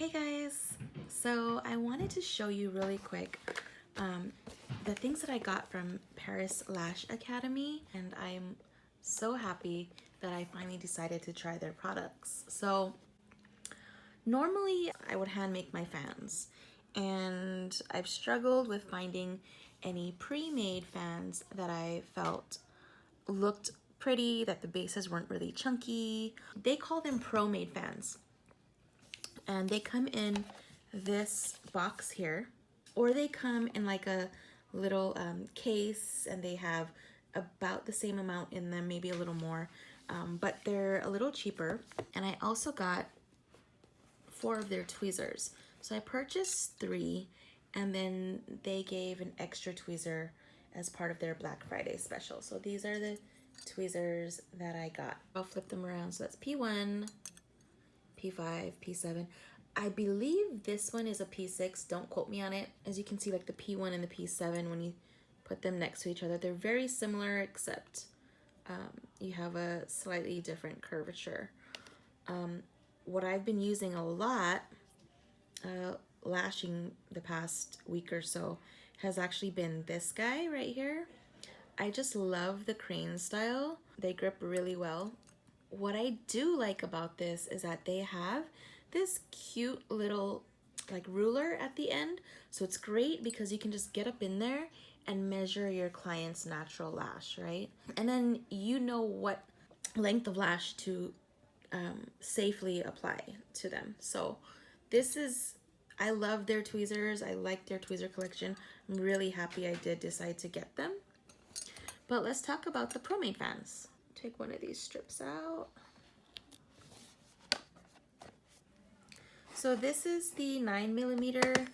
Hey guys, so I wanted to show you really quick the things that I got from Paris Lash Academy, and I'm so happy that I finally decided to try their products. So normally I would hand make my fans, and I've struggled with finding any pre-made fans that I felt looked pretty, that the bases weren't really chunky. They call them pro-made fans, and they come in this box here, or they come in like a little case, and they have about the same amount in them, maybe a little more, but they're a little cheaper. And I also got 4 of their tweezers. So I purchased 3, and then they gave an extra tweezer as part of their Black Friday special. So these are the tweezers that I got. I'll flip them around. So that's P1, P5, P7. I believe this one is a P6. Don't quote me on it. As you can see, like the P1 and the P7, when you put them next to each other, they're very similar, except you have a slightly different curvature. What I've been using a lot, lashing the past week or so, has actually been this guy right here. I just love the crane style. They grip really well. What I do like about this is that they have this cute little like ruler at the end. So it's great because you can just get up in there and measure your client's natural lash, right? And then you know what length of lash to safely apply to them. So this is, I love their tweezers. I like their tweezer collection. I'm really happy I did decide to get them. But let's talk about the Pro-Made fans. Take one of these strips out. So this is the 9mm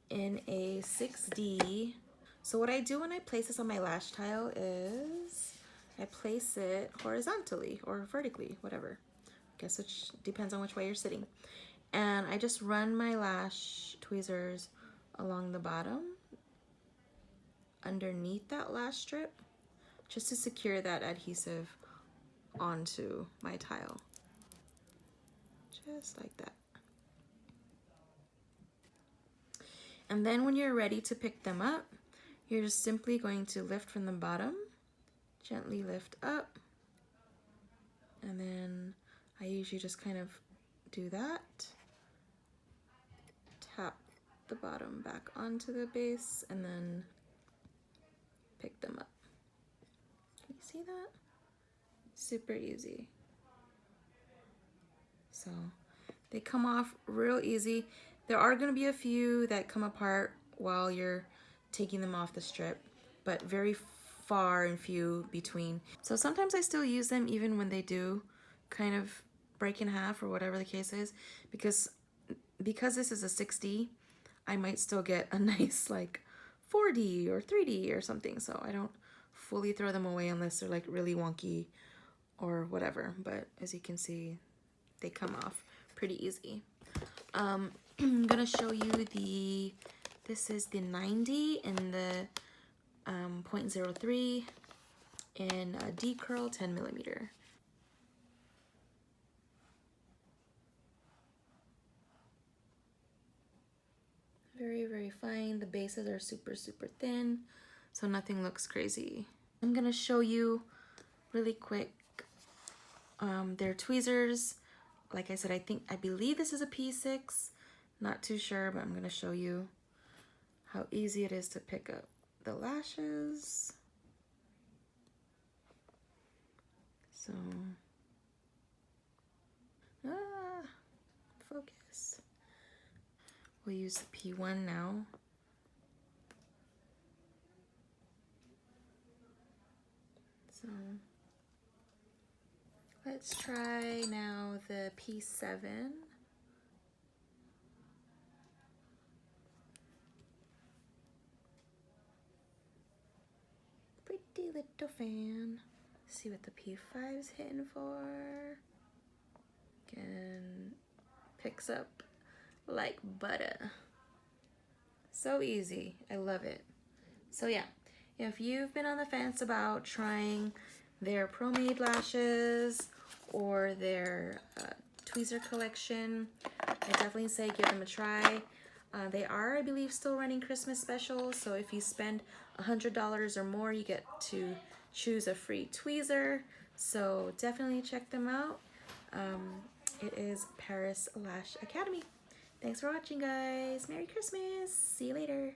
in a 6D. So what I do when I place this on my lash tile is I place it horizontally or vertically, whatever. I guess it depends on which way you're sitting. And I just run my lash tweezers along the bottom, underneath that lash strip, just to secure that adhesive onto my tile. Just like that. And then when you're ready to pick them up, you're just simply going to lift from the bottom, gently lift up, and then I usually just kind of do that, tap the bottom back onto the base, and then pick them up. Can you see that? Super easy. So they come off real easy. There are going to be a few that come apart while you're taking them off the strip, but very far and few between. So sometimes I still use them even when they do kind of break in half or whatever the case is, because this is a 6D, I might still get a nice like 4D or 3D or something. So I don't fully throw them away unless they're like really wonky or whatever. But as you can see, they come off pretty easy. I'm gonna show you this is the 90 in the 0.03 in a D curl 10mm. Very, very fine. The bases are super, super thin, so nothing looks crazy. I'm gonna show you really quick their tweezers. Like I said, I believe this is a P6. Not too sure, but I'm gonna show you how easy it is to pick up the lashes. So, focus. We'll use the P1 now. So, let's try now the P7. Pretty little fan. See what the P5's hitting for. Again, picks up like butter. So easy. I love it. So yeah, if you've been on the fence about trying their Pro-Made lashes or their tweezer collection. I definitely say give them a try. They are, I believe, still running Christmas specials, so if you spend $100 or more, you get to choose a free tweezer. So definitely check them out. It is Paris Lash Academy. Thanks for watching, guys. Merry Christmas. See you later.